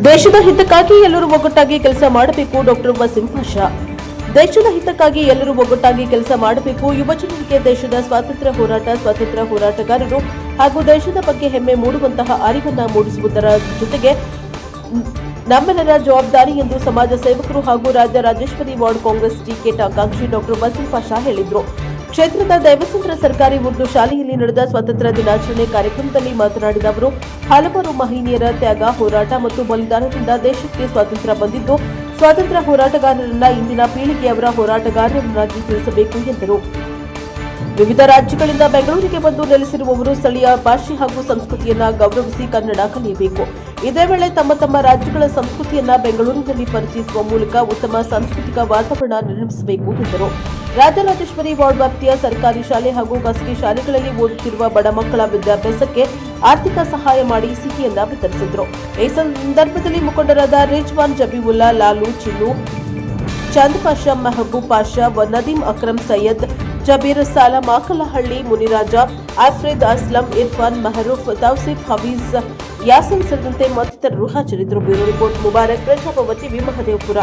ದೇಶದ ಹಿತಕ್ಕಾಗಿ ಎಲ್ಲರೂ ಒಗ್ಗಟ್ಟಾಗಿ ಕೆಲಸ ಮಾಡಬೇಕು. ಡಾಕ್ಟರ್ ವಸೀಂ ಪಾಷಾ. ದೇಶದ ಹಿತಕ್ಕಾಗಿ ಎಲ್ಲರೂ ಒಗ್ಗಟ್ಟಾಗಿ ಕೆಲಸ ಮಾಡಬೇಕು. ಯುವಜನರಿಗೆ ದೇಶದ ಸ್ವಾತಂತ್ರ್ಯ ಹೋರಾಟಗಾರರು ಹಾಗೂ ದೇಶದ ಬಗ್ಗೆ ಹೆಮ್ಮೆ ಮೂಡುವಂತಹ ಅರಿವನ್ನು ಮೂಡಿಸುವುದರ ಜೊತೆಗೆ ನಮ್ಮೆಲ್ಲರ ಜವಾಬ್ದಾರಿ ಎಂದು ಸಮಾಜ ಸೇವಕರು ಹಾಗೂ ರಾಜ್ಯ ರಾಜೇಶ್ವರಿ ವಾರ್ಡ್ ಕಾಂಗ್ರೆಸ್ ಟಿಕೆಟ್ ಆಕಾಂಕ್ಷಿ ಡಾಕ್ಟರ್ ವಸೀಂ ಪಾಷಾ ಹೇಳಿದರು. ಕ್ಷೇತ್ರದ ದೈವಸಂದ್ರ ಸರ್ಕಾರಿ ಉರ್ದು ಶಾಲೆಯಲ್ಲಿ ನಡೆದ ಸ್ವಾತಂತ್ರ್ಯ ದಿನಾಚರಣೆ ಕಾರ್ಯಕ್ರಮದಲ್ಲಿ ಮಾತನಾಡಿದ ಅವರು, ಹಲವಾರು ಮಹನೀಯರ ತ್ಯಾಗ, ಹೋರಾಟ ಮತ್ತು ಬಲಿದಾನದಿಂದ ದೇಶಕ್ಕೆ ಸ್ವಾತಂತ್ರ್ಯ ಬಂದಿದ್ದು, ಸ್ವಾತಂತ್ರ್ಯ ಹೋರಾಟಗಾರರನ್ನ ಇಂದಿನ ಪೀಳಿಗೆಯವರ ಹೋರಾಟಗಾರರನ್ನಾಗಿ ತಿಳಿಸಬೇಕು ಎಂದರು. ವಿವಿಧ ರಾಜ್ಯಗಳಿಂದ ಬೆಂಗಳೂರಿಗೆ ಬಂದು ನೆಲೆಸಿರುವವರು ಸ್ಥಳೀಯ ಭಾಷೆ ಹಾಗೂ ಸಂಸ್ಕೃತಿಯನ್ನ ಗೌರವಿಸಿ ಕನ್ನಡ ಕಲಿಯಬೇಕು. ಇದೇ ವೇಳೆ ತಮ್ಮ ತಮ್ಮ ರಾಜ್ಯಗಳ ಸಂಸ್ಕೃತಿಯನ್ನ ಬೆಂಗಳೂರಿನಲ್ಲಿ ಪರಿಚಯಿಸುವ ಮೂಲಕ ಉತ್ತಮ ಸಾಂಸ್ಕೃತಿಕ ವಾತಾವರಣ ನಿರ್ಮಿಸಬೇಕು ಎಂದರು. ರಾಜರಾಜೇಶ್ವರಿ ವಾರ್ಡ್ ವ್ಯಾಪ್ತಿಯ ಸರ್ಕಾರಿ ಶಾಲೆ ಹಾಗೂ ಖಾಸಗಿ ಶಾಲೆಗಳಲ್ಲಿ ಓದುತ್ತಿರುವ ಬಡ ಮಕ್ಕಳ ವಿದ್ಯಾಭ್ಯಾಸಕ್ಕೆ ಆರ್ಥಿಕ ಸಹಾಯ ಮಾಡಿ ಸಿಹಿಯನ್ನ ವಿತರಿಸಿದರು. ಈ ಸಂದರ್ಭದಲ್ಲಿ ಮುಖಂಡರಾದ ರಿಜ್ವಾನ್ ಜಬೀವುಲ್ಲಾ, ಲಾಲು, ಚಿನ್ನು, ಚಂದ್ ಪಾಷಾ, ಮೆಹಬೂಬ್ ಪಾಷಾ, ನದೀಂ ಅಕ್ರಮ್, ಸೈಯದ್ ಜಬೀರ್, ಸಾಲಾ, ಮಾಕಲಹಳ್ಳಿ, ಮುನಿರಾಜ, ಆಫ್ರಿದ್, ಅಸ್ಲಂ, ಇರ್ಫಾನ್, ಮೆಹರೂಫ್, ತೌಸೀಫ್, ಹವೀಜ್, ಯಾಸಿನ್ ಸೇರಿದಂತೆ ಮತ್ತಿತರರು ಹಾಜರಿದ್ದರು. Bureau report Mubarak, Prajabhava TV, Mahadevapura.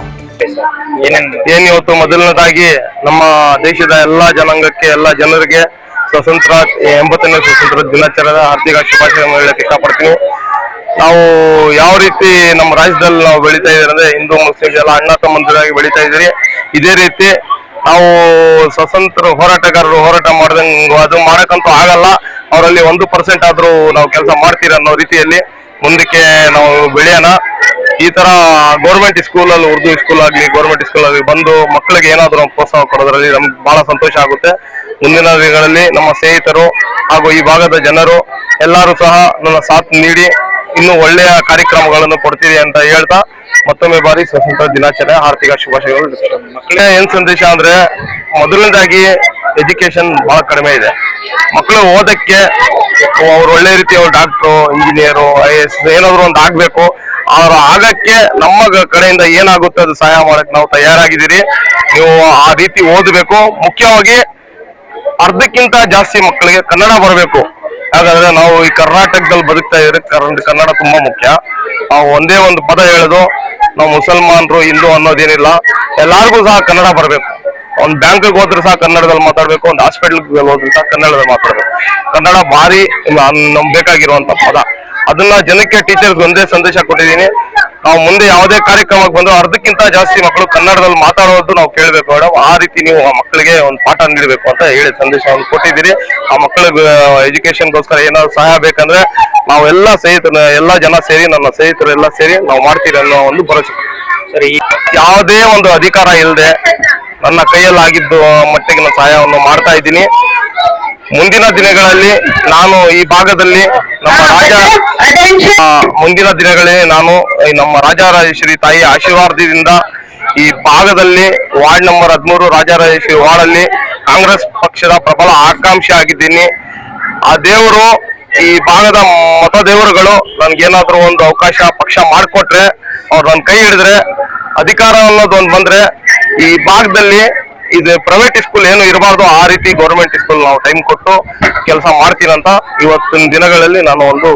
ಇವತ್ತು ಮೊದಲನೇದಾಗಿ ನಮ್ಮ ದೇಶದ ಎಲ್ಲಾ ಜನಾಂಗಕ್ಕೆ, ಎಲ್ಲಾ ಜನರಿಗೆ ಸ್ವಾತಂತ್ರ್ಯ 80ನೇ ಸ್ವಾತಂತ್ರ್ಯ ದಿನಾಚರಣೆ ಆರ್ಥಿಕ ಶುಭಾಶಯಗಳನ್ನು ಹೇಳಕ್ಕೆ ಇಷ್ಟಪಡ್ತೀನಿ. ನಾವು ಯಾವ ರೀತಿ ನಮ್ಮ ರಾಜ್ಯದಲ್ಲಿ ನಾವು ಬೆಳೀತಾ ಇದ್ದೀರಿ ಅಂದ್ರೆ ಹಿಂದೂ ಮುಸ್ಲಿಂ ಎಲ್ಲ ಅಣ್ಣ ತಮ್ಮಂದಿರಾಗಿ ಬೆಳೀತಾ ಇದ್ದೀರಿ. ಇದೇ ರೀತಿ ನಾವು ಸ್ವತಂತ್ರ ಹೋರಾಟಗಾರರು ಹೋರಾಟ ಮಾಡ್ದಂಗೆ ಅದು ಮಾಡಕ್ಕಂತೂ ಆಗಲ್ಲ. ಅವರಲ್ಲಿ 1% ಆದ್ರೂ ನಾವು ಕೆಲಸ ಮಾಡ್ತೀರ ಅನ್ನೋ ರೀತಿಯಲ್ಲಿ ಮುಂದಕ್ಕೆ ನಾವು ಬೆಳೆಯೋಣ. ಈ ತರ ಗೌರ್ಮೆಂಟ್ ಸ್ಕೂಲಲ್ಲಿ, ಉರ್ದು ಸ್ಕೂಲ್ ಆಗಲಿ, ಗೌರ್ಮೆಂಟ್ ಸ್ಕೂಲ್ ಆಗಲಿ ಬಂದು ಮಕ್ಕಳಿಗೆ ಏನಾದರೂ ಪ್ರೋತ್ಸಾಹ ಕೊಡೋದ್ರಲ್ಲಿ ನಮ್ಗೆ ಬಹಳ ಸಂತೋಷ ಆಗುತ್ತೆ. ಮುಂದಿನ ದಿನಗಳಲ್ಲಿ ನಮ್ಮ ಸ್ನೇಹಿತರು ಹಾಗೂ ಈ ಭಾಗದ ಜನರು ಎಲ್ಲರೂ ಸಹ ನನ್ನ ಸಾಥ್ ನೀಡಿ ಇನ್ನೂ ಒಳ್ಳೆಯ ಕಾರ್ಯಕ್ರಮಗಳನ್ನು ಕೊಡ್ತೀರಿ ಅಂತ ಹೇಳ್ತಾ ಮತ್ತೊಮ್ಮೆ ಬಾರಿ ಸ್ವಾತಂತ್ರ್ಯ ದಿನಾಚರಣೆ ಆರ್ಥಿಕ ಶುಭಾಶಯಗಳು. ಮಕ್ಕಳೇ ಏನ್ ಸಂದೇಶ ಅಂದ್ರೆ, ಮೊದಲನೇದಾಗಿ ಎಜುಕೇಶನ್ ಬಹಳ ಕಡಿಮೆ ಇದೆ. ಮಕ್ಕಳು ಓದಕ್ಕೆ ಅವ್ರು ಒಳ್ಳೆ ರೀತಿ ಅವ್ರು ಡಾಕ್ಟ್ರು, ಇಂಜಿನಿಯರು, IAS ಏನಾದ್ರು ಒಂದು ಆಗ್ಬೇಕು. ಅವ್ರು ಆಗಕ್ಕೆ ನಮ್ಮ ಕಡೆಯಿಂದ ಏನಾಗುತ್ತೆ ಅದು ಸಹಾಯ ಮಾಡಕ್ ನಾವು ತಯಾರಾಗಿದ್ದೀರಿ. ನೀವು ಆ ರೀತಿ ಓದಬೇಕು. ಮುಖ್ಯವಾಗಿ ಅರ್ಧಕ್ಕಿಂತ ಜಾಸ್ತಿ ಮಕ್ಕಳಿಗೆ ಕನ್ನಡ ಬರಬೇಕು. ಹಾಗಾದ್ರೆ ನಾವು ಈ ಕರ್ನಾಟಕದಲ್ಲಿ ಬದುಕ್ತಾ ಇದ್ರೆ ಕನ್ನಡ ತುಂಬಾ ಮುಖ್ಯ. ನಾವು ಒಂದೇ ಒಂದು ಪದ ಹೇಳೋದು, ನಾವು ಮುಸಲ್ಮಾನರು, ಹಿಂದೂ ಅನ್ನೋದೇನಿಲ್ಲ, ಎಲ್ಲಾರ್ಗೂ ಸಹ ಕನ್ನಡ ಬರಬೇಕು. ಒಂದು ಬ್ಯಾಂಕ್ಗೆ ಹೋದ್ರೆ ಸಹ ಕನ್ನಡದಲ್ಲಿ ಮಾತಾಡ್ಬೇಕು, ಒಂದು ಹಾಸ್ಪಿಟಲ್ಗೆ ಹೋದ್ರೆ ಸಹ ಕನ್ನಡದಲ್ಲಿ ಮಾತಾಡ್ಬೇಕು. ಕನ್ನಡ ಭಾರಿ ನಮ್ಗೆ ಬೇಕಾಗಿರುವಂತ ಪದ. ಅದನ್ನ ಜನಕ್ಕೆ ಟೀಚರ್ಸ್ ಒಂದೇ ಸಂದೇಶ ಕೊಟ್ಟಿದ್ದೀನಿ. ನಾವು ಮುಂದೆ ಯಾವುದೇ ಕಾರ್ಯಕ್ರಮಕ್ಕೆ ಬಂದ್ರು ಅರ್ಧಕ್ಕಿಂತ ಜಾಸ್ತಿ ಮಕ್ಕಳು ಕನ್ನಡದಲ್ಲಿ ಮಾತಾಡೋದು ನಾವು ಕೇಳಬೇಕು ಮೇಡಮ್. ಆ ರೀತಿ ನೀವು ಆ ಮಕ್ಕಳಿಗೆ ಒಂದು ಪಾಠ ನೀಡಬೇಕು ಅಂತ ಹೇಳಿ ಸಂದೇಶವನ್ನು ಕೊಟ್ಟಿದ್ದೀರಿ. ಆ ಮಕ್ಕಳಿಗೆ ಎಜುಕೇಶನ್ಗೋಸ್ಕರ ಏನಾದ್ರು ಸಹಾಯ ಬೇಕಂದ್ರೆ ನಾವೆಲ್ಲ ಸ್ನೇಹಿತರು, ಎಲ್ಲ ಜನ ಸೇರಿ, ನನ್ನ ಸ್ನೇಹಿತರು ಎಲ್ಲ ಸೇರಿ ನಾವು ಮಾಡ್ತೀರಿ ಅನ್ನೋ ಒಂದು ಭರವಸೆ. ಸರಿ, ಯಾವುದೇ ಒಂದು ಅಧಿಕಾರ ಇಲ್ಲದೆ ನನ್ನ ಕೈಯಲ್ಲಿ ಆಗಿದ್ದು ಮಟ್ಟಿಗೆ ನಾನು ಸಹಾಯವನ್ನು ಮಾಡ್ತಾ ಇದ್ದೀನಿ. ಮುಂದಿನ ದಿನಗಳಲ್ಲಿ ನಾನು ಈ ಭಾಗದಲ್ಲಿ ನಮ್ಮ ರಾಜರಾಜೇಶ್ವರಿ ತಾಯಿ ಆಶೀರ್ವಾದದಿಂದ ಈ ಭಾಗದಲ್ಲಿ ವಾರ್ಡ್ ನಂಬರ್ 13 ರಾಜರಾಜೇಶ್ವರಿ ವಾರ್ಡ್ ಅಲ್ಲಿ ಕಾಂಗ್ರೆಸ್ ಪಕ್ಷದ ಪ್ರಬಲ ಆಕಾಂಕ್ಷಿ ಆಗಿದ್ದೀನಿ. ಆ ದೇವರು, ಈ ಭಾಗದ ಮತ ದೇವರುಗಳು ನನ್ಗೇನಾದ್ರೂ ಒಂದು ಅವಕಾಶ ಪಕ್ಷ ಮಾಡಿಕೊಟ್ರೆ, ಅವ್ರು ನನ್ನ ಕೈ ಹಿಡಿದ್ರೆ, ಅಧಿಕಾರ ಅನ್ನೋದು ಒಂದು ಬಂದ್ರೆ ಈ ಭಾಗದಲ್ಲಿ ಇದು ಪ್ರೈವೇಟ್ ಸ್ಕೂಲ್ ಏನು ಇರಬಾರ್ದು, ಆ ರೀತಿ ಗೌರ್ಮೆಂಟ್ ಸ್ಕೂಲ್ ನಾವು ಟೈಮ್ ಕೊಟ್ಟು ಕೆಲಸ ಮಾಡ್ತೀನಂತ ಇವತ್ತಿನ ದಿನಗಳಲ್ಲಿ ನಾನು ಒಂದು